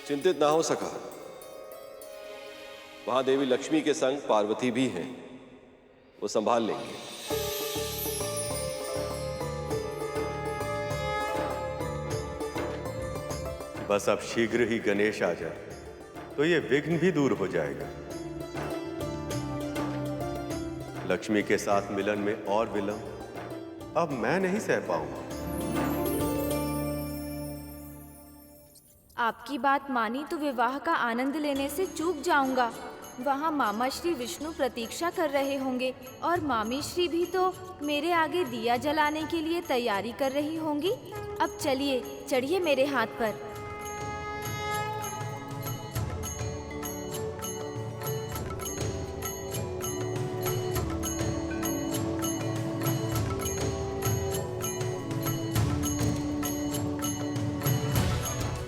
चिंतित ना हो सका। वहां देवी लक्ष्मी के संग पार्वती भी हैं, वो संभाल लेंगे। बस अब शीघ्र ही गणेश आ जाए तो ये विघ्न भी दूर हो जाएगा। लक्ष्मी के साथ मिलन में और विलंब अब मैं नहीं सह पाऊंगा। आपकी बात मानी तो विवाह का आनंद लेने से चूक जाऊंगा। वहाँ मामा श्री विष्णु प्रतीक्षा कर रहे होंगे और मामी श्री भी तो मेरे आगे दिया जलाने के लिए तैयारी कर रही होंगी। अब चलिए, चढ़िए मेरे हाथ पर।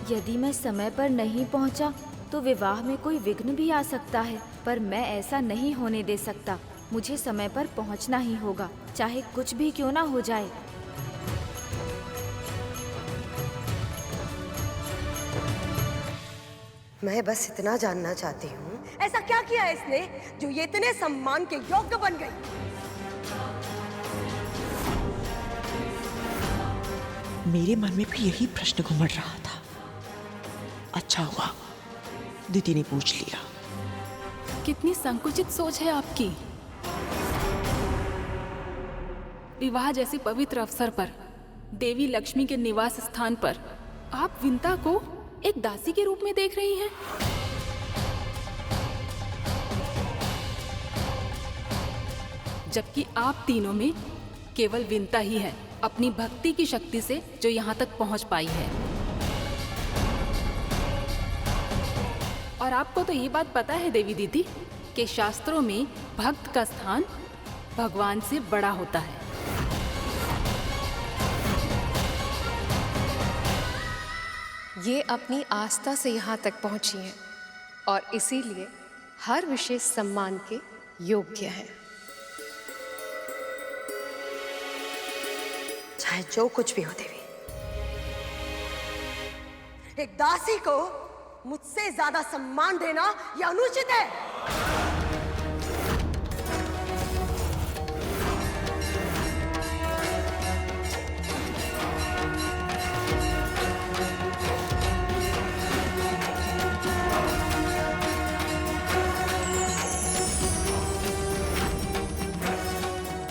यदि मैं समय पर नहीं पहुंचा तो विवाह में कोई विघ्न भी आ सकता है, पर मैं ऐसा नहीं होने दे सकता। मुझे समय पर पहुंचना ही होगा, चाहे कुछ भी क्यों ना हो जाए। मैं बस इतना जानना चाहती हूँ, ऐसा क्या किया है इसने जो ये इतने सम्मान के योग्य बन गई? मेरे मन में भी यही प्रश्न घुमड़ रहा था। अच्छा हुआ दीदी ने पूछ लिया। कितनी संकुचित सोच है आपकी। विवाह जैसे पवित्र अवसर पर, देवी लक्ष्मी के निवास स्थान पर आप विंता को एक दासी के रूप में देख रही हैं। जबकि आप तीनों में केवल विंता ही है अपनी भक्ति की शक्ति से जो यहाँ तक पहुँच पाई है। और आपको तो ये बात पता है देवी दीदी कि शास्त्रों में भक्त का स्थान भगवान से बड़ा होता है। ये अपनी आस्था से यहाँ तक पहुँची हैं और इसीलिए हर विशेष सम्मान के योग्य हैं। चाहे जो कुछ भी हो देवी, एक दासी को मुझसे ज्यादा सम्मान देना यह अनुचित है।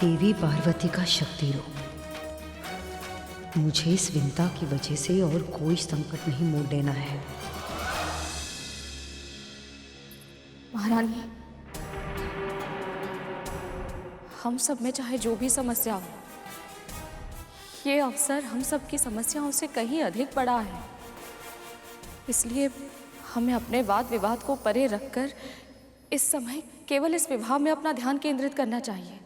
देवी पार्वती का शक्ति रूप, मुझे इस विंता की वजह से और कोई संकट नहीं मोड़ लेना है। महारानी, हम सब में चाहे जो भी समस्या हो, ये अवसर हम सब की समस्याओं से कहीं अधिक बड़ा है। इसलिए हमें अपने वाद विवाद को परे रखकर इस समय केवल इस विवाह में अपना ध्यान केंद्रित करना चाहिए।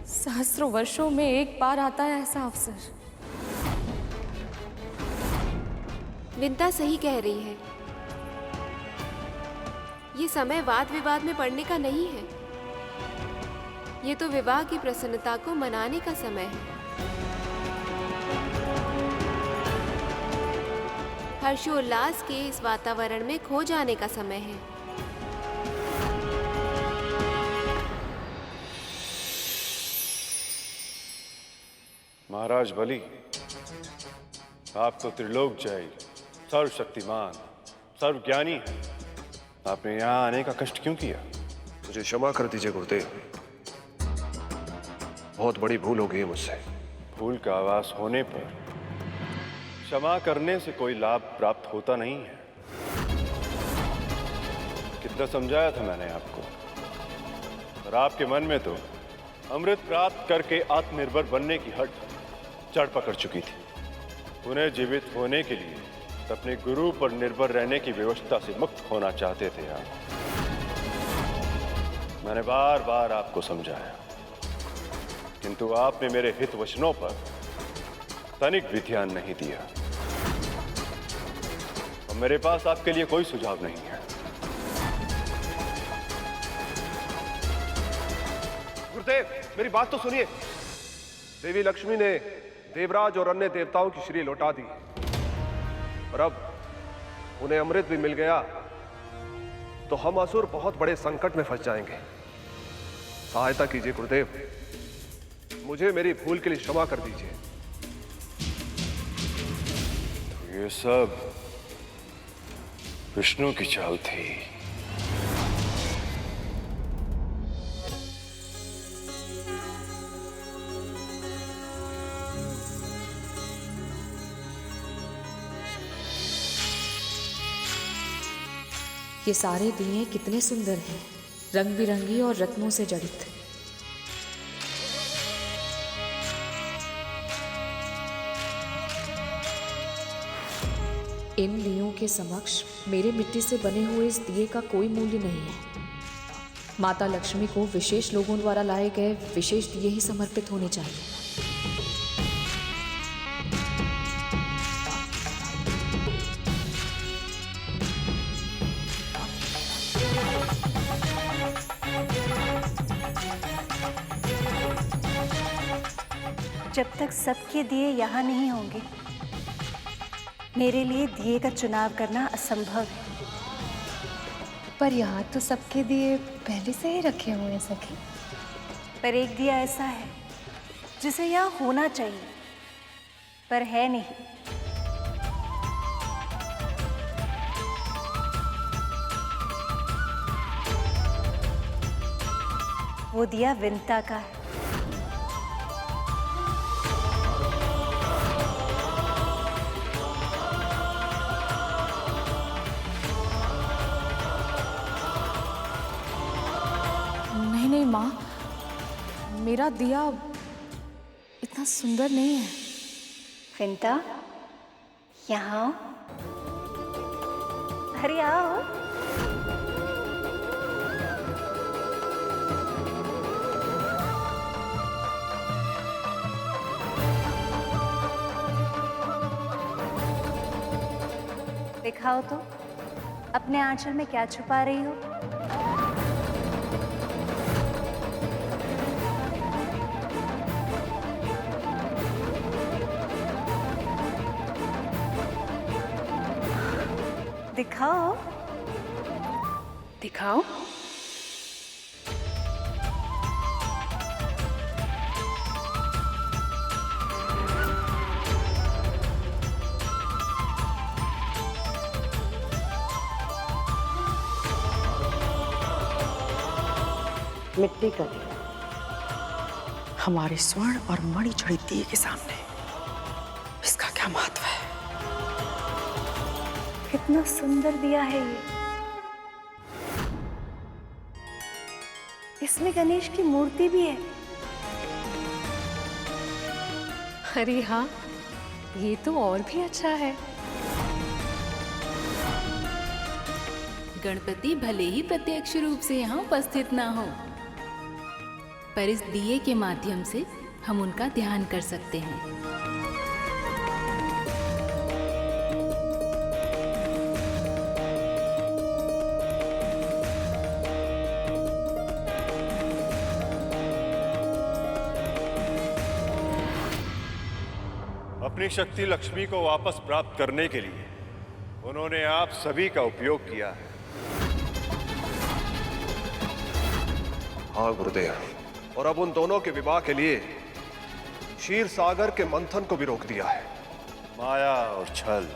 सहस्त्रों वर्षों में एक बार आता है ऐसा अवसर। विंता सही कह रही है, ये समय वाद विवाद में पड़ने का नहीं है। ये तो विवाह की प्रसन्नता को मनाने का समय है। हर्षोल्लास के इस वातावरण में खो जाने का समय है। महाराज बलि, आप तो त्रिलोक जय, सर्वशक्तिमान, सर्वज्ञानी है। आपने यहाँ आने का कष्ट क्यों किया? मुझे क्षमा कर दीजिए गुरुदेव, बहुत बड़ी भूल हो गई मुझसे। भूल का आवास होने पर क्षमा करने से कोई लाभ प्राप्त होता नहीं है। कितना समझाया था मैंने आपको, और आपके मन में तो अमृत प्राप्त करके आत्मनिर्भर बनने की हट चढ़ पकड़ चुकी थी। उन्हें जीवित होने के लिए अपने गुरु पर निर्भर रहने की व्यवस्था से मुक्त होना चाहते थे आप। मैंने बार बार आपको समझाया, किंतु आपने मेरे हित वचनों पर तनिक भी ध्यान नहीं दिया। और मेरे पास आपके लिए कोई सुझाव नहीं है। गुरुदेव, मेरी बात तो सुनिए। देवी लक्ष्मी ने देवराज और अन्य देवताओं की श्री लौटा दी और अब उन्हें अमृत भी मिल गया तो हम असुर बहुत बड़े संकट में फंस जाएंगे। सहायता कीजिए गुरुदेव, मुझे मेरी भूल के लिए क्षमा कर दीजिए। ये सब विष्णु की चाल थी। ये सारे दिए कितने सुंदर हैं, रंग बिरंगी और रत्नों से जड़ित। इन दियों के समक्ष मेरे मिट्टी से बने हुए इस दिए का कोई मूल्य नहीं है। माता लक्ष्मी को विशेष लोगों द्वारा लाए गए विशेष दिए ही समर्पित होने चाहिए। जब तक सबके दिए यहाँ नहीं होंगे, मेरे लिए दिए का चुनाव करना असंभव है। पर यहाँ तो सबके दिए पहले से ही रखे हुए हैं सखी। पर एक दिया ऐसा है जिसे यहाँ होना चाहिए, पर है नहीं। वो दिया विंता का है। नहीं माँ, मेरा दिया इतना सुंदर नहीं है। विंता, यहाँ आओ। अरे आओ। दिखाओ तो अपने आंचल में क्या छुपा रही हो। दिखाओ। दिखाओ। मिट्टी का दिया हमारे स्वर्ण और मणि जड़ित दिए के सामने इसका क्या महत्व है? कितना सुंदर दिया है ये। इसमें गणेश की मूर्ति भी है। अरे हाँ, ये तो और भी अच्छा है। गणपति भले ही प्रत्यक्ष रूप से यहाँ उपस्थित ना हो, पर इस दिए के माध्यम से हम उनका ध्यान कर सकते हैं। अपनी शक्ति लक्ष्मी को वापस प्राप्त करने के लिए उन्होंने आप सभी का उपयोग किया है। हाँ गुरुदेव, और अब उन दोनों के विवाह के लिए क्षीर सागर के मंथन को भी रोक दिया है। माया और छल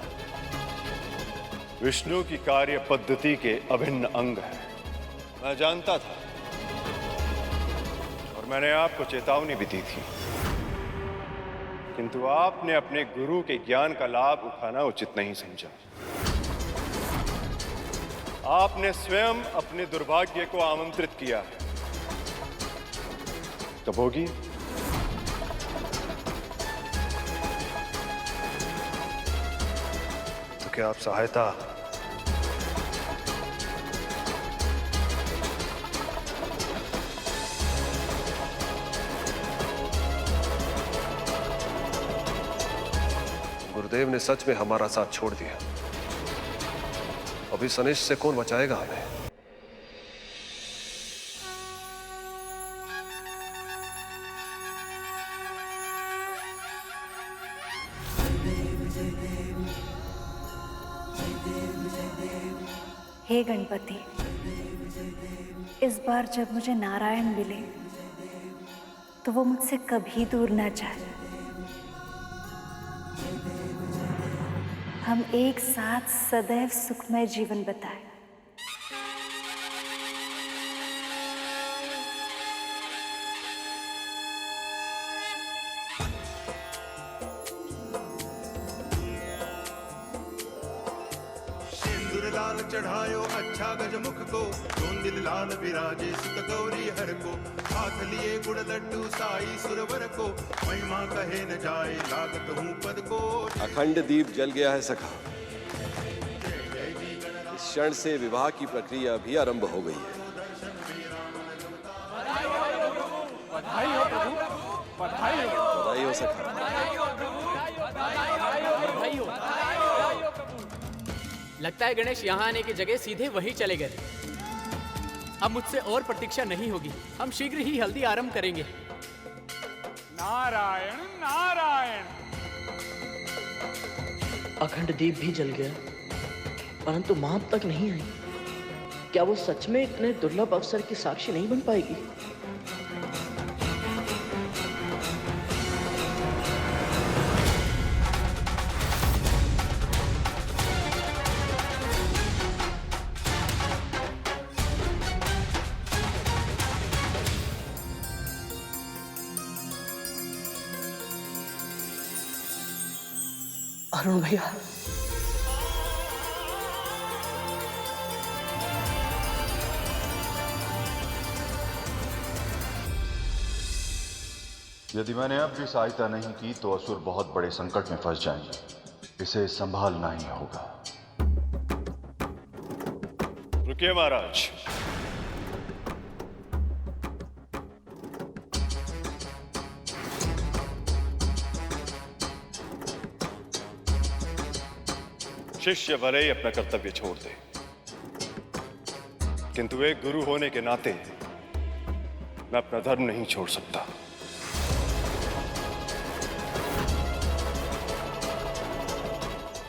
विष्णु की कार्य पद्धति के अभिन्न अंग है। मैं जानता था और मैंने आपको चेतावनी भी दी थी, किंतु आपने अपने गुरु के ज्ञान का लाभ उठाना उचित नहीं समझा। आपने स्वयं अपने दुर्भाग्य को आमंत्रित किया है। कब होगी? तो क्या आप सहायता गुरुदेव ने सच में हमारा साथ छोड़ दिया। अभी सनेश से कौन बचाएगा हमें? हे गणपति, इस बार जब मुझे नारायण मिले तो वो मुझसे कभी दूर ना जाए। हम एक साथ सदैव सुखमय जीवन बिताएं। लाल चढ़ायो अच्छा गजमुख को, धूंधिल लाल विराजे सुत गौरी हर को, हाथ लिए गुड़ लड्डू साई सुरवर को, महिमा कहे न जाए लागत हूँ पद को। अखंड दीप जल गया है सखा। इस क्षण से विवाह की प्रक्रिया भी आरंभ हो गई है। बधाई हो प्रभु, बधाई हो सखा। बधाई हो। लगता है गणेश यहाँ आने की जगह सीधे वहीं चले गए। अब मुझसे और प्रतीक्षा नहीं होगी, हम शीघ्र ही हल्दी आरंभ करेंगे। नारायण नारायण। अखंड दीप भी जल गया, परंतु मां अब तक नहीं आई। क्या वो सच में इतने दुर्लभ अवसर की साक्षी नहीं बन पाएगी? अरुण भैया, यदि मैंने अब भी सहायता नहीं की तो असुर बहुत बड़े संकट में फंस जाएंगे। इसे संभालना ही होगा। रुकिए महाराज। शिष्य भले ही अपना कर्तव्य छोड़ दे, किंतु एक गुरु होने के नाते मैं अपना धर्म नहीं छोड़ सकता।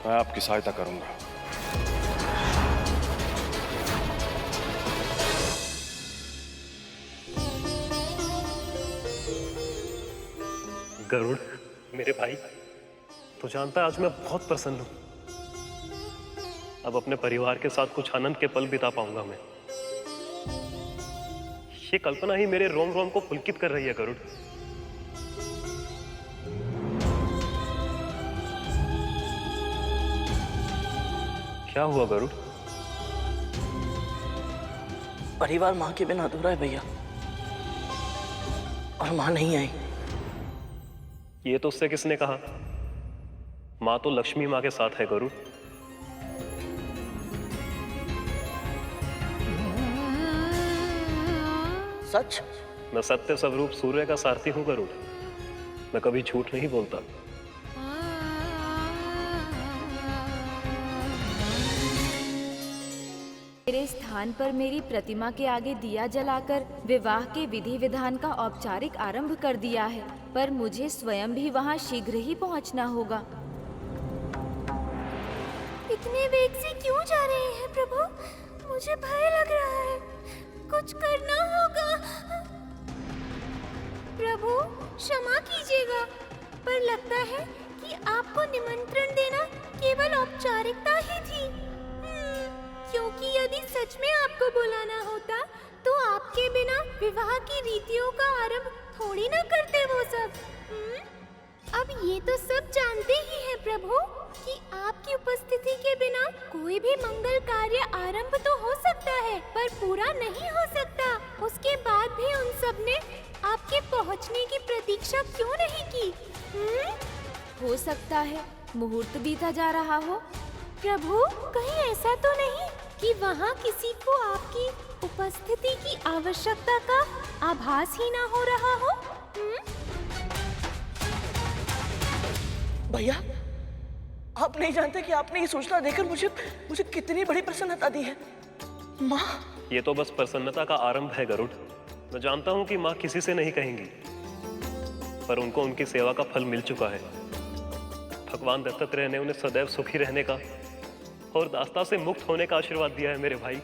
मैं आपकी सहायता करूंगा। गरुड़ मेरे भाई, तो जानता है आज मैं बहुत प्रसन्न हूं। अब अपने परिवार के साथ कुछ आनंद के पल बिता पाऊंगा मैं। ये कल्पना ही मेरे रोम रोम को पुलकित कर रही है गरुड़। क्या हुआ गरुड़? परिवार मां के बिना अधूरा है भैया, और मां नहीं आई। ये तो उससे किसने कहा? मां तो लक्ष्मी मां के साथ है गरुड़। सच? मैं सत्य स्वरूप सूर्य का सारथी हूं गरुड़। मैं कभी झूठ नहीं बोलता। मेरे स्थान पर मेरी प्रतिमा के आगे दिया जलाकर विवाह के विधि विधान का औपचारिक आरंभ कर दिया है, पर मुझे स्वयं भी वहां शीघ्र ही पहुंचना होगा। इतने वेग से क्यों जा रहे हैं प्रभु? मुझे भय लग रहा है। कुछ करना होगा। प्रभु क्षमा कीजिएगा, पर लगता है कि आपको निमंत्रण देना केवल औपचारिकता ही थी। क्योंकि यदि सच में आपको बुलाना होता तो आपके बिना विवाह की रीतियों का आरंभ थोड़ी ना करते वो सब। अब ये तो सब जानते ही हैं प्रभु कि आपकी उपस्थिति के बिना कोई भी मंगल कार्य आरंभ तो हो सकता है, पर पूरा नहीं हो सकता। उसके बाद भी उन सब ने आपके पहुंचने की प्रतीक्षा क्यों नहीं की? हो सकता है मुहूर्त बीता जा रहा हो। प्रभु कहीं ऐसा तो नहीं कि वहाँ किसी को आपकी उपस्थिति की आवश्यकता का आभास ही ना हो रहा हो? भैया, आप नहीं जानते कि आपने ये सूचना देकर मुझे कितनी बड़ी प्रसन्नता दी है। माँ, ये तो बस प्रसन्नता का आरंभ है गरुड़। मैं जानता हूँ कि माँ किसी से नहीं कहेंगी, पर उनको उनकी सेवा का फल मिल चुका है। भगवान दत्तात्रेय ने उन्हें सदैव सुखी रहने का और दास्ता से मुक्त होने का आशीर्वाद दिया है मेरे भाई।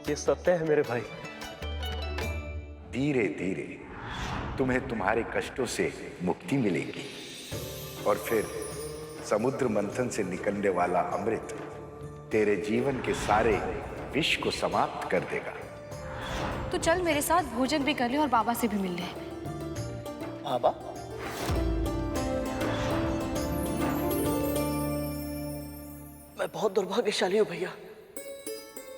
ये सत्य है मेरे भाई। धीरे धीरे तुम्हें तुम्हारे कष्टों से मुक्ति मिलेगी और फिर समुद्र मंथन से निकलने वाला अमृत तेरे जीवन के सारे विष को समाप्त कर देगा। तो चल मेरे साथ भोजन भी कर ले और बाबा से भी मिल ले। बाबा? मैं बहुत दुर्भाग्यशाली हूँ भैया।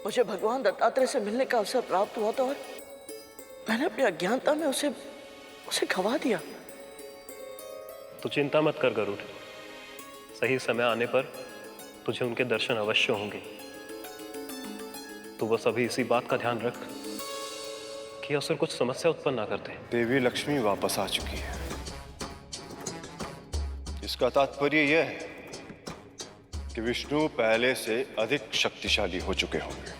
मुझे भगवान दत्तात्रेय से मिलने का अवसर प्राप्त हुआ था और मैंने अपनी अज्ञानता में उसे खवा दिया। तो चिंता मत कर गरुड़, सही समय आने पर तुझे उनके दर्शन अवश्य होंगे। तो बस अभी इसी बात का ध्यान रख कि असुर कुछ समस्या उत्पन्न ना करते। देवी लक्ष्मी वापस आ चुकी है। इसका तात्पर्य यह है कि विष्णु पहले से अधिक शक्तिशाली हो चुके होंगे।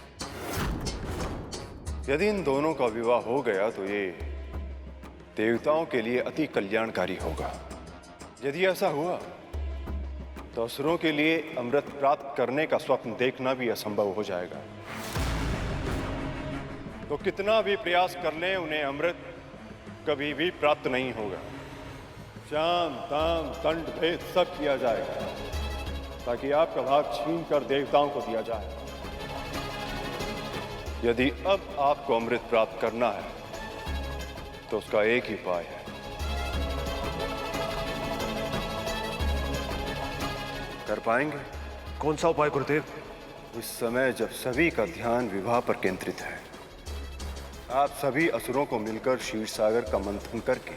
यदि इन दोनों का विवाह हो गया तो ये देवताओं के लिए अति कल्याणकारी होगा। यदि ऐसा हुआ तो असुरों के लिए अमृत प्राप्त करने का स्वप्न देखना भी असंभव हो जाएगा। तो कितना भी प्रयास कर लें उन्हें अमृत कभी भी प्राप्त नहीं होगा। शाम दाम दंड भेद सब किया जाएगा ताकि आपका भाग छीन कर देवताओं को दिया जाए। यदि अब आपको अमृत प्राप्त करना है तो उसका एक ही उपाय है। कर पाएंगे? कौन सा उपाय गुरुदेव? इस समय जब सभी का ध्यान विवाह पर केंद्रित है, आप सभी असुरों को मिलकर क्षीर सागर का मंथन करके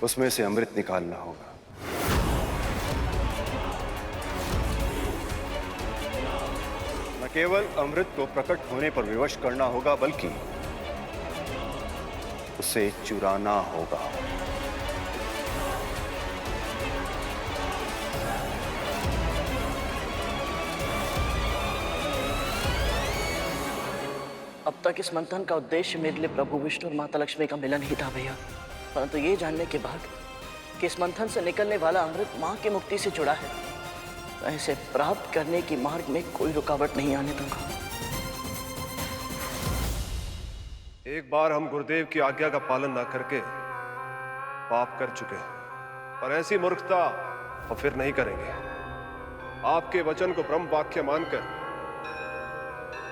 उसमें से अमृत निकालना होगा। न केवल अमृत को प्रकट होने पर विवश करना होगा बल्कि उसे चुराना होगा। अब तक इस मंथन का उद्देश्य मेरे लिए प्रभु विष्णु और माता लक्ष्मी का मिलन ही था भैया, परंतु ये जानने के बाद कि इस मंथन से निकलने वाला अमृत माँ की मुक्ति से जुड़ा है, मैं इसे प्राप्त करने की मार्ग में कोई रुकावट नहीं आने दूंगा। एक बार हम गुरुदेव की आज्ञा का पालन ना करके पाप कर चुके हैं, और ऐसी मूर्खता और फिर नहीं करेंगे। आपके वचन को ब्रह्म वाक्य मानकर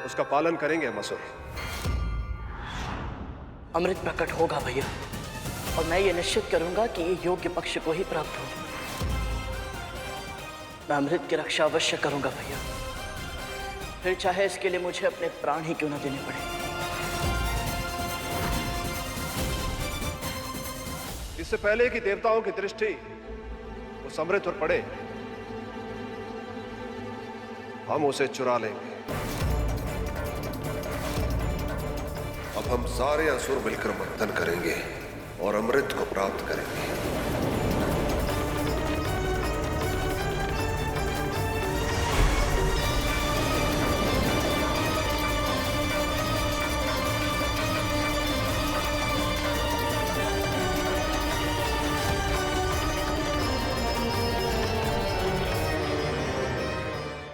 उसका पालन करेंगे हम असुर। अमृत प्रकट होगा भैया, और मैं ये निश्चित करूंगा कि ये योग्य पक्ष को ही प्राप्त हो। मैं अमृत की रक्षा अवश्य करूंगा भैया, फिर चाहे इसके लिए मुझे अपने प्राण ही क्यों न देने पड़े। इससे पहले कि देवताओं की दृष्टि उस अमृत पर पड़े, हम उसे चुरा लेंगे। अब हम सारे असुर मिलकर मंथन करेंगे और अमृत को प्राप्त करेंगे।